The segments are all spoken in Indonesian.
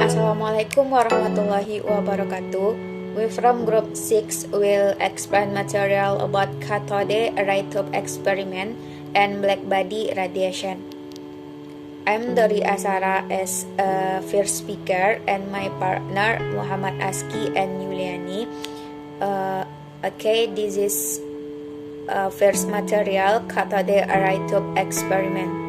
Assalamualaikum warahmatullahi wabarakatuh. We from group 6 will explain material about cathode ray tube experiment and black body radiation. I'm Dori Asara as a first speaker and my partner Muhammad Aski and Yuliani. This is first material cathode ray tube experiment.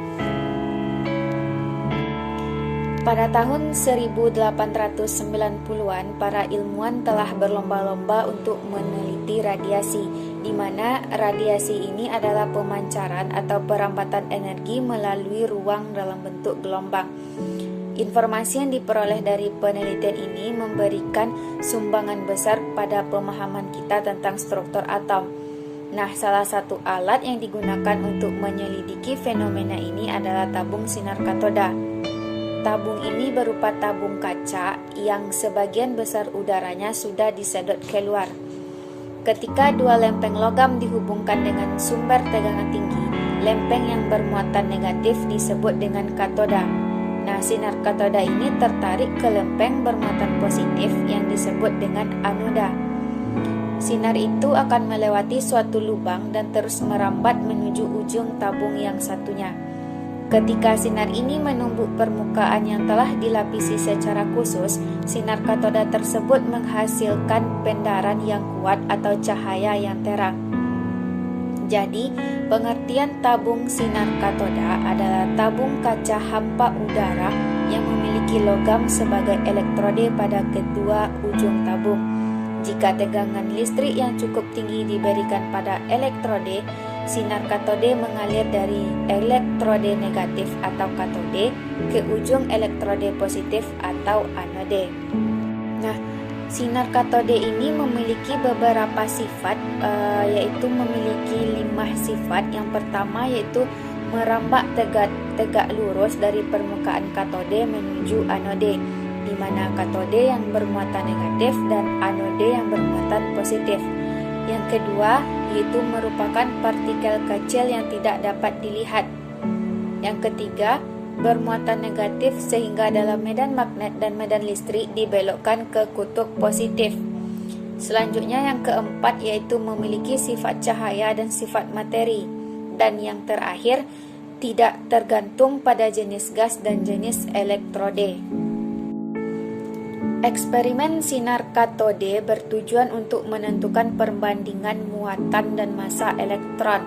Pada tahun 1890-an, para ilmuwan telah berlomba-lomba untuk meneliti radiasi, di mana radiasi ini adalah pemancaran atau perambatan energi melalui ruang dalam bentuk gelombang. Informasi yang diperoleh dari penelitian ini memberikan sumbangan besar pada pemahaman kita tentang struktur atom. Nah, salah satu alat yang digunakan untuk menyelidiki fenomena ini adalah tabung sinar katoda. Tabung ini berupa tabung kaca yang sebagian besar udaranya sudah disedot keluar. Ketika dua lempeng logam dihubungkan dengan sumber tegangan tinggi, lempeng yang bermuatan negatif disebut dengan katoda. Nah, sinar katoda ini tertarik ke lempeng bermuatan positif yang disebut dengan anoda. Sinar itu akan melewati suatu lubang dan terus merambat menuju ujung tabung yang satunya. Ketika sinar ini menumbuk permukaan yang telah dilapisi secara khusus, sinar katoda tersebut menghasilkan pendaran yang kuat atau cahaya yang terang. Jadi, pengertian tabung sinar katoda adalah tabung kaca hampa udara yang memiliki logam sebagai elektrode pada kedua ujung tabung. Jika tegangan listrik yang cukup tinggi diberikan pada elektrode, sinar katode mengalir dari elektrode negatif atau katode ke ujung elektrode positif atau anode. Nah, sinar katode ini memiliki beberapa sifat, yaitu memiliki 5 sifat. Yang pertama yaitu merambat tegak lurus dari permukaan katode menuju anode, di mana katode yang bermuatan negatif dan anode yang bermuatan positif. Yang kedua, yaitu merupakan partikel kecil yang tidak dapat dilihat. Yang ketiga, bermuatan negatif sehingga dalam medan magnet dan medan listrik dibelokkan ke kutub positif. Selanjutnya yang keempat yaitu memiliki sifat cahaya dan sifat materi. Dan yang terakhir, tidak tergantung pada jenis gas dan jenis elektrode. Eksperimen sinar katode bertujuan untuk menentukan perbandingan muatan dan massa elektron.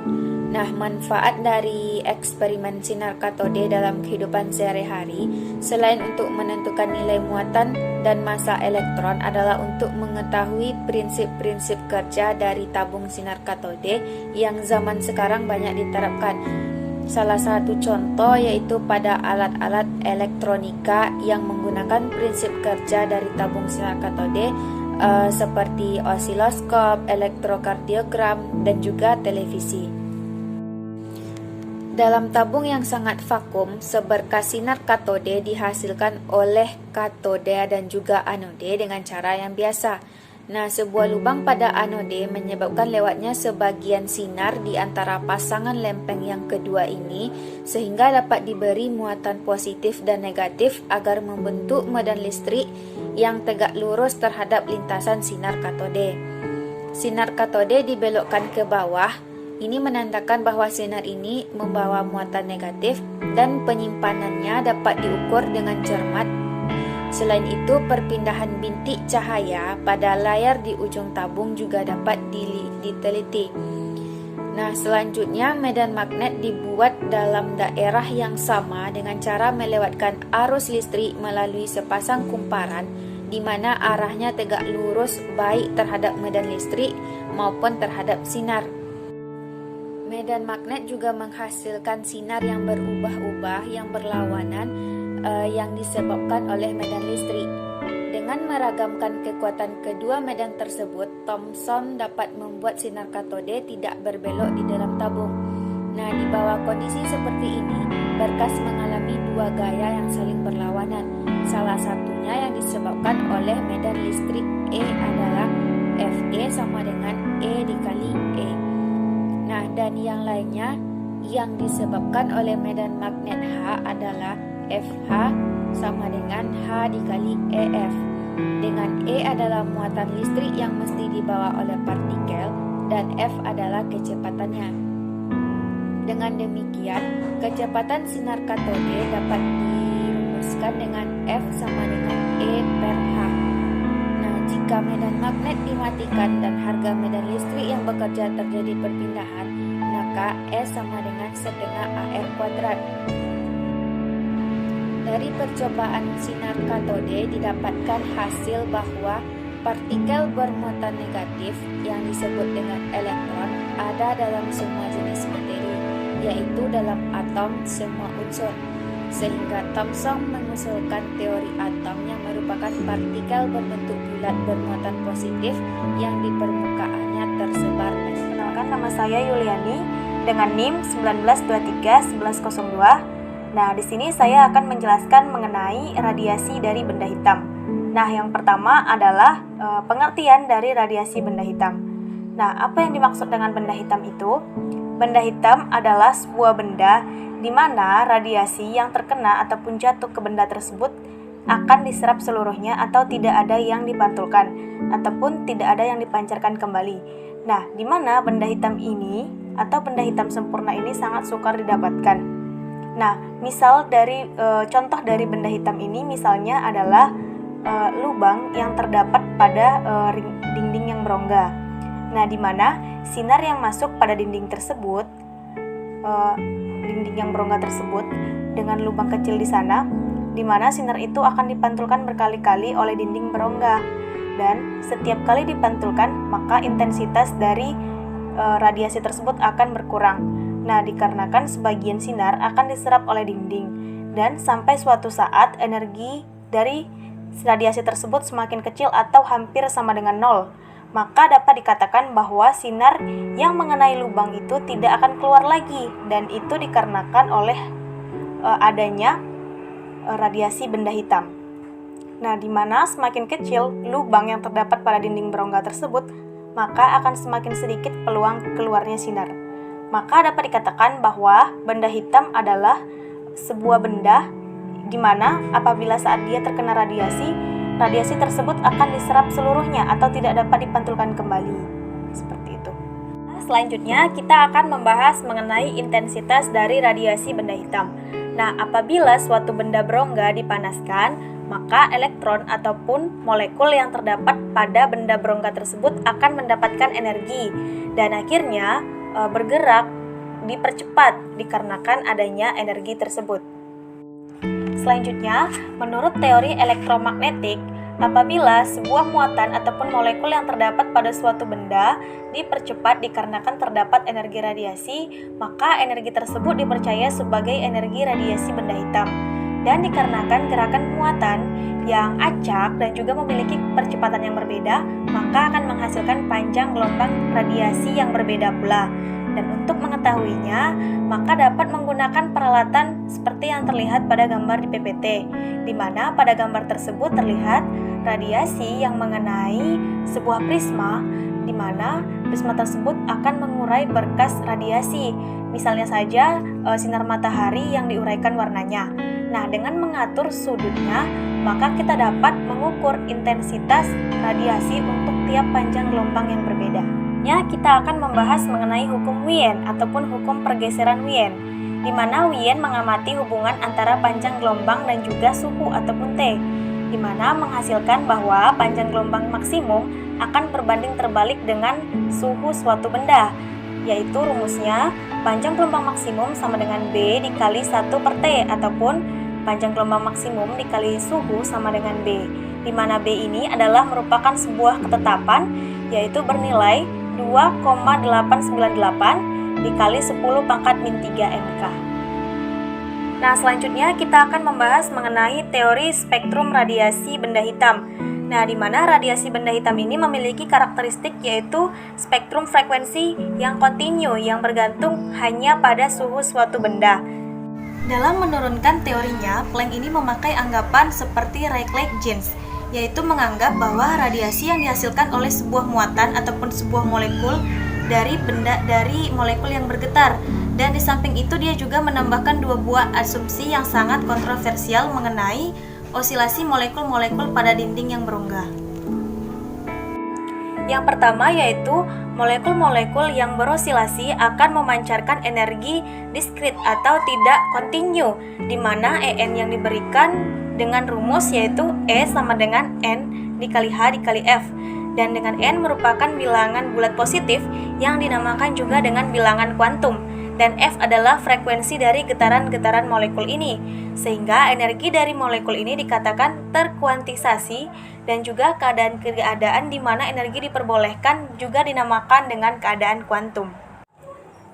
Nah, manfaat dari eksperimen sinar katode dalam kehidupan sehari-hari selain untuk menentukan nilai muatan dan massa elektron adalah untuk mengetahui prinsip-prinsip kerja dari tabung sinar katode yang zaman sekarang banyak diterapkan. Salah satu contoh yaitu pada alat-alat elektronika yang menggunakan prinsip kerja dari tabung sinar katode seperti osiloskop, elektrokardiogram, dan juga televisi. Dalam tabung yang sangat vakum, seberkas sinar katode dihasilkan oleh katode dan juga anode dengan cara yang biasa. Nah, sebuah lubang pada anode menyebabkan lewatnya sebagian sinar di antara pasangan lempeng yang kedua ini sehingga dapat diberi muatan positif dan negatif agar membentuk medan listrik yang tegak lurus terhadap lintasan sinar katode. Sinar katode dibelokkan ke bawah. Ini menandakan bahwa sinar ini membawa muatan negatif dan penyimpanannya dapat diukur dengan cermat. Selain itu, perpindahan bintik cahaya pada layar di ujung tabung juga dapat diteliti. Nah, selanjutnya medan magnet dibuat dalam daerah yang sama dengan cara melewatkan arus listrik melalui sepasang kumparan di mana arahnya tegak lurus baik terhadap medan listrik maupun terhadap sinar. Medan magnet juga menghasilkan sinar yang berubah-ubah yang berlawanan yang disebabkan oleh medan listrik. Dengan meragamkan kekuatan kedua medan tersebut, Thomson dapat membuat sinar katode tidak berbelok di dalam tabung. Nah, di bawah kondisi seperti ini, berkas mengalami dua gaya yang saling berlawanan. Salah satunya yang disebabkan oleh medan listrik E adalah Fe sama dengan E dikali E. Nah, dan yang lainnya yang disebabkan oleh medan magnet H adalah FH sama dengan H dikali EF, dengan E adalah muatan listrik yang mesti dibawa oleh partikel dan F adalah kecepatannya. Dengan demikian, kecepatan sinar katode dapat dirumuskan dengan F sama dengan E per H. Nah, jika medan magnet dimatikan dan harga medan listrik yang bekerja terjadi perpindahan, maka E sama dengan setengah AR kuadrat. Dari percobaan sinar katode didapatkan hasil bahwa partikel bermuatan negatif yang disebut dengan elektron ada dalam semua jenis materi, yaitu dalam atom semua unsur. Sehingga Thomson mengusulkan teori atom yang merupakan partikel berbentuk bulat bermuatan positif yang di permukaannya tersebar. Kenalkan, nama saya Yuliani dengan NIM 19231102. Nah, di sini saya akan menjelaskan mengenai radiasi dari benda hitam. Nah, yang pertama adalah pengertian dari radiasi benda hitam. Nah, apa yang dimaksud dengan benda hitam itu? Benda hitam adalah sebuah benda di mana radiasi yang terkena ataupun jatuh ke benda tersebut akan diserap seluruhnya atau tidak ada yang dipantulkan ataupun tidak ada yang dipancarkan kembali. Nah, di mana benda hitam ini atau benda hitam sempurna ini sangat sukar didapatkan. Nah, misal dari contoh dari benda hitam ini misalnya adalah lubang yang terdapat pada dinding yang berongga. Nah, di mana sinar yang masuk pada dinding tersebut, dinding yang berongga tersebut dengan lubang kecil di sana, di mana sinar itu akan dipantulkan berkali-kali oleh dinding berongga. Dan setiap kali dipantulkan, maka intensitas dari radiasi tersebut akan berkurang. Nah, dikarenakan sebagian sinar akan diserap oleh dinding dan sampai suatu saat energi dari radiasi tersebut semakin kecil atau hampir sama dengan nol, maka dapat dikatakan bahwa sinar yang mengenai lubang itu tidak akan keluar lagi, dan itu dikarenakan oleh adanya radiasi benda hitam. Nah, di mana semakin kecil lubang yang terdapat pada dinding berongga tersebut, maka akan semakin sedikit peluang keluarnya sinar. Maka dapat dikatakan bahwa benda hitam adalah sebuah benda di mana apabila saat dia terkena radiasi, radiasi tersebut akan diserap seluruhnya atau tidak dapat dipantulkan kembali. Seperti itu. Nah, selanjutnya kita akan membahas mengenai intensitas dari radiasi benda hitam. Nah, apabila suatu benda berongga dipanaskan, maka elektron ataupun molekul yang terdapat pada benda berongga tersebut akan mendapatkan energi dan akhirnya bergerak dipercepat dikarenakan adanya energi tersebut. Selanjutnya, menurut teori elektromagnetik, apabila sebuah muatan ataupun molekul yang terdapat pada suatu benda dipercepat dikarenakan terdapat energi radiasi, maka energi tersebut dipercaya sebagai energi radiasi benda hitam. Dan dikarenakan gerakan muatan yang acak dan juga memiliki percepatan yang berbeda, maka akan menghasilkan panjang gelombang radiasi yang berbeda pula. Dan untuk mengetahuinya, maka dapat menggunakan peralatan seperti yang terlihat pada gambar di PPT, di mana pada gambar tersebut terlihat radiasi yang mengenai sebuah prisma, di mana prisma tersebut akan mengurai berkas radiasi. Misalnya saja sinar matahari yang diuraikan warnanya. Nah, dengan mengatur sudutnya, maka kita dapat mengukur intensitas radiasi untuk tiap panjang gelombang yang berbeda. Kita akan membahas mengenai hukum Wien ataupun hukum pergeseran Wien, di mana Wien mengamati hubungan antara panjang gelombang dan juga suhu ataupun T, di mana menghasilkan bahwa panjang gelombang maksimum akan berbanding terbalik dengan suhu suatu benda, yaitu rumusnya panjang gelombang maksimum sama dengan B dikali 1 per T, ataupun panjang gelombang maksimum dikali suhu sama dengan B, di mana B ini adalah merupakan sebuah ketetapan, yaitu bernilai 2,898 dikali 10 pangkat min 3 MK. Nah, selanjutnya kita akan membahas mengenai teori spektrum radiasi benda hitam. Nah, di mana radiasi benda hitam ini memiliki karakteristik yaitu spektrum frekuensi yang kontinu yang bergantung hanya pada suhu suatu benda. Dalam menurunkan teorinya, Planck ini memakai anggapan seperti Rayleigh-Jeans, yaitu menganggap bahwa radiasi yang dihasilkan oleh sebuah muatan ataupun sebuah molekul dari molekul yang bergetar. Dan di samping itu dia juga menambahkan 2 buah asumsi yang sangat kontroversial mengenai osilasi molekul-molekul pada dinding yang berongga. Yang pertama yaitu molekul-molekul yang berosilasi akan memancarkan energi diskrit atau tidak kontinu, di mana En yang diberikan dengan rumus yaitu E sama dengan N dikali H dikali F. Dan dengan N merupakan bilangan bulat positif yang dinamakan juga dengan bilangan kuantum. Dan F adalah frekuensi dari getaran-getaran molekul ini, sehingga energi dari molekul ini dikatakan terkuantisasi, dan juga keadaan di mana energi diperbolehkan juga dinamakan dengan keadaan kuantum.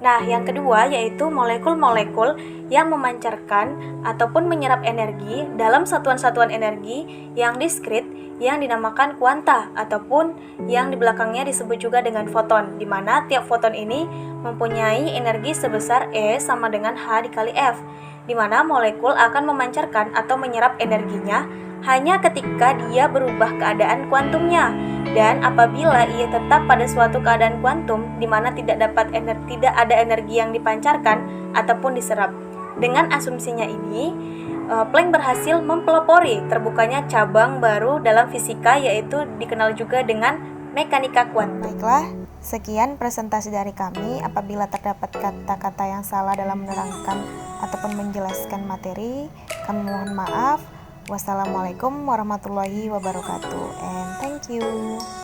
Nah, yang kedua yaitu molekul-molekul yang memancarkan ataupun menyerap energi dalam satuan-satuan energi yang diskrit yang dinamakan kuanta ataupun yang di belakangnya disebut juga dengan foton, di mana tiap foton ini mempunyai energi sebesar E sama dengan H dikali F, di mana molekul akan memancarkan atau menyerap energinya hanya ketika dia berubah keadaan kuantumnya. Dan apabila ia tetap pada suatu keadaan kuantum di mana tidak ada energi yang dipancarkan ataupun diserap. Dengan asumsinya ini, Planck berhasil mempelopori terbukanya cabang baru dalam fisika, yaitu dikenal juga dengan mekanika kuantum. Baiklah, sekian presentasi dari kami. Apabila terdapat kata-kata yang salah dalam menerangkan ataupun menjelaskan materi, kami mohon maaf. Wassalamualaikum warahmatullahi wabarakatuh, and thank you.